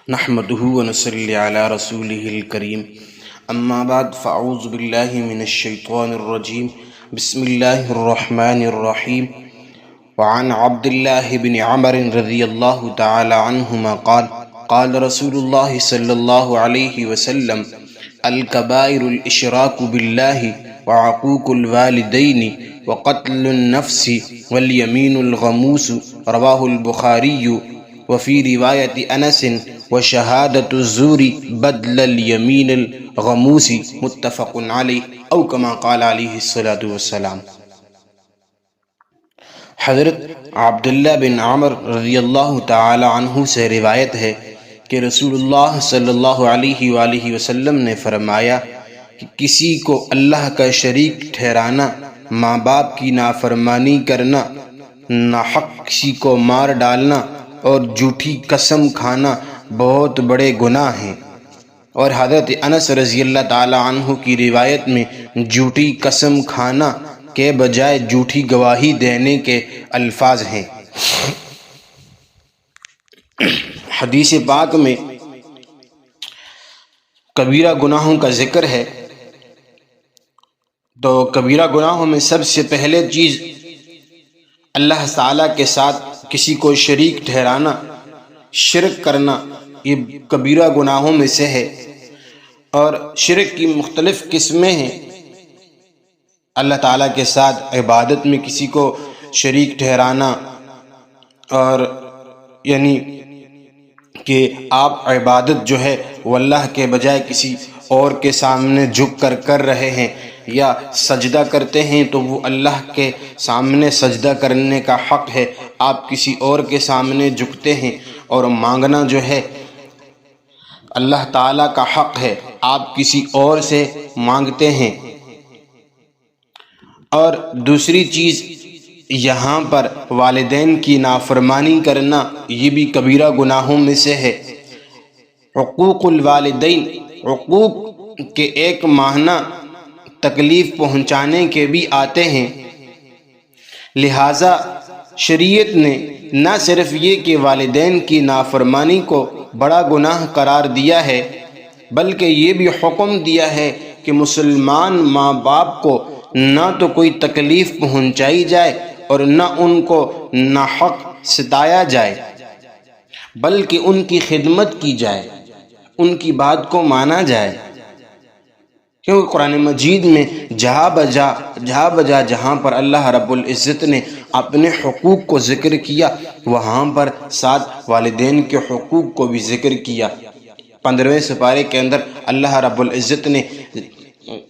نحمده ونصلي على رسوله الكريم اما بعد فاعوذ بالله من الشيطان الرجيم بسم الله الرحمن الرحيم وعن عبد الله بن عمر رضي الله تعالى عنهما قال رسول الله صلى الله عليه وسلم الكبائر الاشراك بالله وعقوق الوالدين وقتل النفس واليمين الغموس رواه البخاري وفي رواية انس وشهادة الزور بدل اليمين الغموس متفق علیہ او کما قال علیہ الصلاۃ والسلام۔ حضرت عبداللہ بن عمر رضی اللہ تعالی عنہ سے روایت ہے کہ رسول اللہ صلی اللہ علیہ وآلہ وسلم نے فرمایا کہ کسی کو اللہ کا شریک ٹھہرانا، ماں باپ کی نافرمانی کرنا، ناحق کسی کو مار ڈالنا اور جھوٹی قسم کھانا بہت بڑے گناہ ہیں۔ اور حضرت انس رضی اللہ تعالی عنہ کی روایت میں جھوٹی قسم کھانا کے بجائے جھوٹی گواہی دینے کے الفاظ ہیں۔ حدیث پاک میں کبیرہ گناہوں کا ذکر ہے، تو کبیرہ گناہوں میں سب سے پہلے چیز اللہ تعالیٰ کے ساتھ کسی کو شریک ٹھہرانا، شرک کرنا، یہ کبیرہ گناہوں میں سے ہے۔ اور شرک کی مختلف قسمیں ہیں۔ اللہ تعالیٰ کے ساتھ عبادت میں کسی کو شریک ٹھہرانا، اور یعنی کہ آپ عبادت جو ہے وہ اللہ کے بجائے کسی اور کے سامنے جھک کر رہے ہیں، یا سجدہ کرتے ہیں تو وہ اللہ کے سامنے سجدہ کرنے کا حق ہے، آپ کسی اور کے سامنے جھکتے ہیں۔ اور مانگنا جو ہے اللہ تعالیٰ کا حق ہے، آپ کسی اور سے مانگتے ہیں۔ اور دوسری چیز یہاں پر والدین کی نافرمانی کرنا، یہ بھی کبیرہ گناہوں میں سے ہے۔ حقوق الوالدین، حقوق کے ایک معنی تکلیف پہنچانے کے بھی آتے ہیں، لہٰذا شریعت نے نہ صرف یہ کہ والدین کی نافرمانی کو بڑا گناہ قرار دیا ہے، بلکہ یہ بھی حکم دیا ہے کہ مسلمان ماں باپ کو نہ تو کوئی تکلیف پہنچائی جائے اور نہ ان کو ناحق ستایا جائے، بلکہ ان کی خدمت کی جائے، ان کی بات کو مانا جائے۔ کیونکہ قرآن مجید میں جہاں بجا جہاں پر اللہ رب العزت نے اپنے حقوق کو ذکر کیا، وہاں پر ساتھ والدین کے حقوق کو بھی ذکر کیا۔ 15ویں سپارے کے اندر اللہ رب العزت نے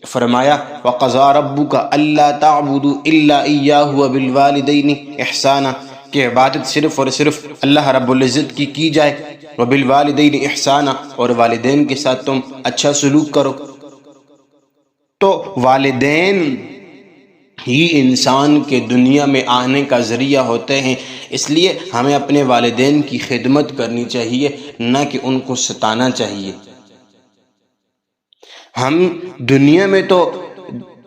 فرمایا وَقَضَىٰ رَبُّكَ أَلَّا تَعْبُدُوا إِلَّا إِيَّاهُ وَبِالْوَالِدَيْنِ إِحْسَانًا، کہ عبادت صرف اور صرف اللہ رب العزت کی جائے، وَبِالْوَالِدَيْنِ إِحْسَانًا، اور والدین کے ساتھ تم اچھا سلوک کرو۔ تو والدین ہی انسان کے دنیا میں آنے کا ذریعہ ہوتے ہیں، اس لیے ہمیں اپنے والدین کی خدمت کرنی چاہیے، نہ کہ ان کو ستانا چاہیے۔ ہم دنیا میں تو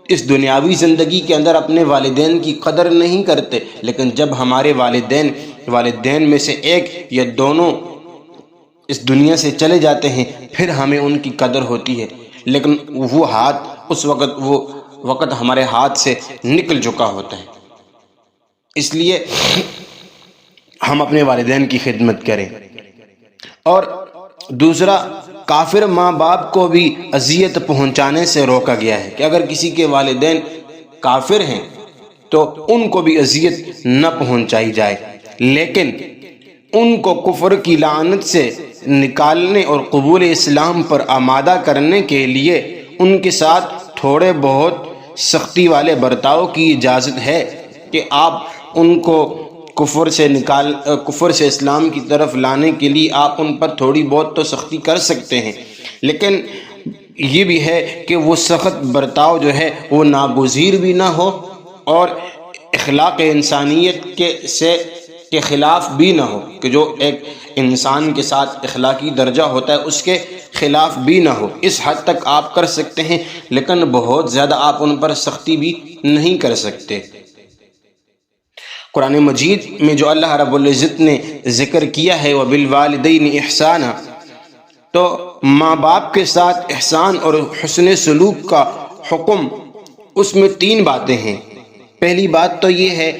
اس دنیاوی زندگی کے اندر اپنے والدین کی قدر نہیں کرتے، لیکن جب ہمارے والدین میں سے ایک یا دونوں اس دنیا سے چلے جاتے ہیں، پھر ہمیں ان کی قدر ہوتی ہے، لیکن وہ وقت ہمارے ہاتھ سے نکل چکا ہوتا ہے۔ اس لیے ہم اپنے والدین کی خدمت کریں۔ اور دوسرا، کافر ماں باپ کو بھی اذیت پہنچانے سے روکا گیا ہے کہ اگر کسی کے والدین کافر ہیں تو ان کو بھی اذیت نہ پہنچائی جائے، لیکن ان کو کفر کی لعنت سے نکالنے اور قبول اسلام پر آمادہ کرنے کے لیے ان کے ساتھ تھوڑے بہت سختی والے برتاؤ کی اجازت ہے، کہ آپ ان کو کفر سے اسلام کی طرف لانے کے لیے آپ ان پر تھوڑی بہت تو سختی کر سکتے ہیں، لیکن یہ بھی ہے کہ وہ سخت برتاؤ جو ہے وہ ناگزیر بھی نہ ہو اور اخلاق انسانیت کے خلاف بھی نہ ہو، کہ جو ایک انسان کے ساتھ اخلاقی درجہ ہوتا ہے اس کے خلاف بھی نہ ہو۔ اس حد تک آپ کر سکتے ہیں، لیکن بہت زیادہ آپ ان پر سختی بھی نہیں کر سکتے۔ قرآن مجید میں جو اللہ رب العزت نے ذکر کیا ہے وَبِالْوَالِدَيْنِ إِحْسَانًا، تو ماں باپ کے ساتھ احسان اور حسن سلوک کا حکم، اس میں 3 باتیں ہیں۔ پہلی بات تو یہ ہے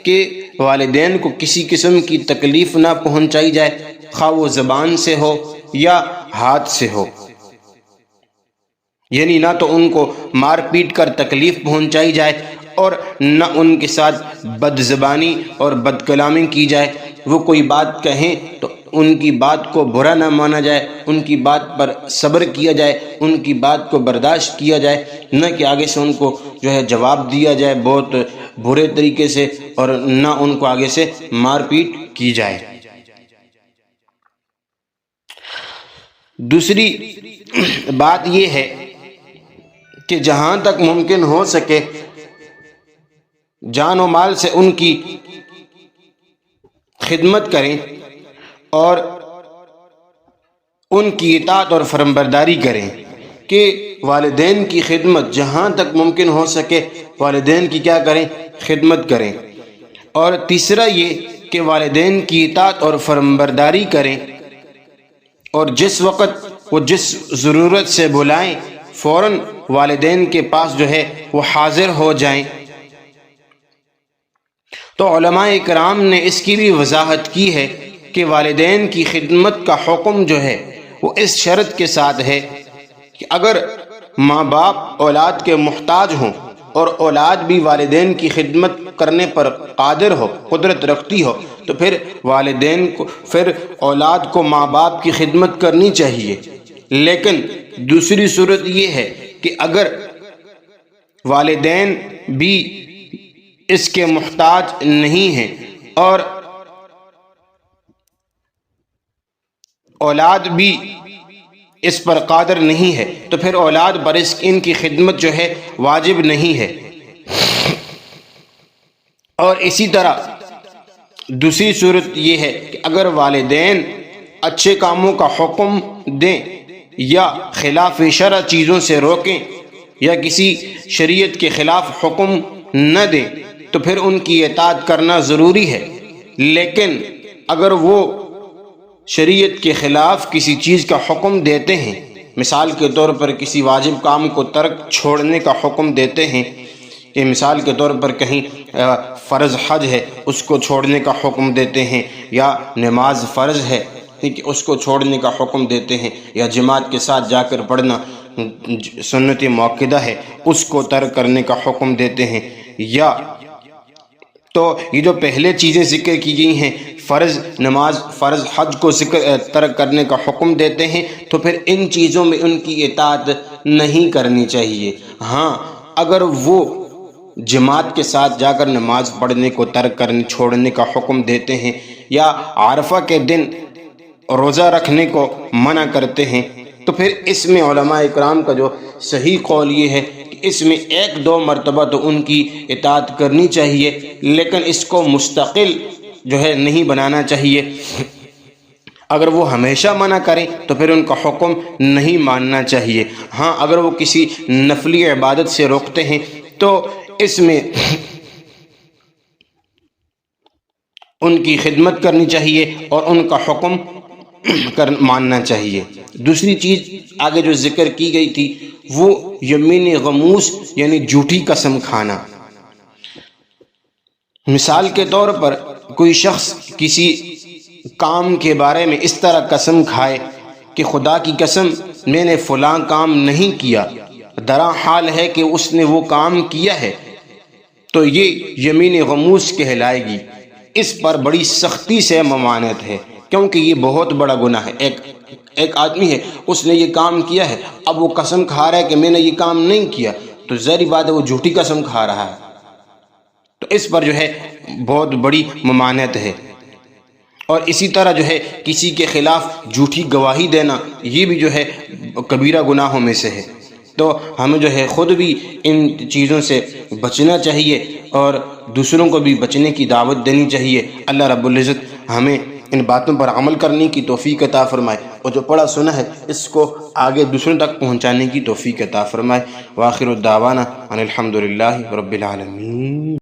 کہ والدین کو کسی قسم کی تکلیف نہ پہنچائی جائے، خواہ وہ زبان سے ہو یا ہاتھ سے ہو، یعنی نہ تو ان کو مار پیٹ کر تکلیف پہنچائی جائے اور نہ ان کے ساتھ بد زبانی اور بد کلامی کی جائے۔ وہ کوئی بات کہیں تو ان کی بات کو برا نہ مانا جائے، ان کی بات پر صبر کیا جائے، ان کی بات کو برداشت کیا جائے، نہ کہ آگے سے ان کو جواب دیا جائے بہت برے طریقے سے، اور نہ ان کو آگے سے مار پیٹ کی جائے۔ دوسری بات یہ ہے کہ جہاں تک ممکن ہو سکے جان و مال سے ان کی خدمت کریں اور ان کی اطاعت اور فرمانبرداری کریں، کہ والدین کی خدمت جہاں تک ممکن ہو سکے والدین کی کیا کریں؟ خدمت کریں۔ اور تیسرا یہ کہ والدین کی اطاعت اور فرمانبرداری کریں، اور جس وقت وہ جس ضرورت سے بلائیں فوراً والدین کے پاس وہ حاضر ہو جائیں۔ تو علماء کرام نے اس کی بھی وضاحت کی ہے کہ والدین کی خدمت کا حکم وہ اس شرط کے ساتھ ہے کہ اگر ماں باپ اولاد کے محتاج ہوں اور اولاد بھی والدین کی خدمت کرنے پر قادر ہو، قدرت رکھتی ہو، تو پھر اولاد کو ماں باپ کی خدمت کرنی چاہیے۔ لیکن دوسری صورت یہ ہے کہ اگر والدین بھی اس کے محتاج نہیں ہیں اور اولاد بھی اس پر قادر نہیں ہے، تو پھر اولاد پر ان کی خدمت واجب نہیں ہے۔ اور اسی طرح دوسری صورت یہ ہے کہ اگر والدین اچھے کاموں کا حکم دیں یا خلاف شرع چیزوں سے روکیں یا کسی شریعت کے خلاف حکم نہ دیں تو پھر ان کی اطاعت کرنا ضروری ہے۔ لیکن اگر وہ شریعت کے خلاف کسی چیز کا حکم دیتے ہیں، مثال کے طور پر کسی واجب کام کو ترک چھوڑنے کا حکم دیتے ہیں، کہ مثال کے طور پر کہیں فرض حج ہے اس کو چھوڑنے کا حکم دیتے ہیں، یا نماز فرض ہے کہ اس کو چھوڑنے کا حکم دیتے ہیں، یا جماعت کے ساتھ جا کر پڑھنا سنت مؤکدہ ہے اس کو ترک کرنے کا حکم دیتے ہیں، یا تو یہ جو پہلے چیزیں ذکر کی گئی ہیں فرض نماز، فرض حج کو ترک کرنے کا حکم دیتے ہیں، تو پھر ان چیزوں میں ان کی اطاعت نہیں کرنی چاہیے۔ ہاں اگر وہ جماعت کے ساتھ جا کر نماز پڑھنے کو چھوڑنے کا حکم دیتے ہیں، یا عرفہ کے دن روزہ رکھنے کو منع کرتے ہیں، تو پھر اس میں علماء اکرام کا جو صحیح قول یہ ہے کہ اس میں 1-2 مرتبہ تو ان کی اطاعت کرنی چاہیے، لیکن اس کو مستقل نہیں بنانا چاہیے۔ اگر وہ ہمیشہ منع کریں تو پھر ان کا حکم نہیں ماننا چاہیے۔ ہاں اگر وہ کسی نفلی عبادت سے روکتے ہیں تو اس میں ان کی خدمت کرنی چاہیے اور ان کا حکم ماننا چاہیے۔ دوسری چیز آگے جو ذکر کی گئی تھی وہ یمین غموس یعنی جھوٹی قسم کھانا۔ مثال کے طور پر کوئی شخص کسی کام کے بارے میں اس طرح قسم کھائے کہ خدا کی قسم میں نے فلاں کام نہیں کیا، درا حال ہے کہ اس نے وہ کام کیا ہے، تو یہ یمین غموس کہلائے گی۔ اس پر بڑی سختی سے ممانعت ہے، کیونکہ یہ بہت بڑا گناہ ہے۔ ایک آدمی ہے، اس نے یہ کام کیا ہے، اب وہ قسم کھا رہا ہے کہ میں نے یہ کام نہیں کیا، تو ظاہری بات ہے وہ جھوٹی قسم کھا رہا ہے، تو اس پر بہت بڑی ممانعت ہے۔ اور اسی طرح کسی کے خلاف جھوٹی گواہی دینا یہ بھی کبیرہ گناہوں میں سے ہے۔ تو ہمیں خود بھی ان چیزوں سے بچنا چاہیے اور دوسروں کو بھی بچنے کی دعوت دینی چاہیے۔ اللہ رب العزت ہمیں ان باتوں پر عمل کرنے کی توفیق عطا فرمائے، اور جو پڑھا سنا ہے اس کو آگے دوسروں تک پہنچانے کی توفیق عطا فرمائے۔ وآخر الدعوانا ان الحمد للہ رب العالمین۔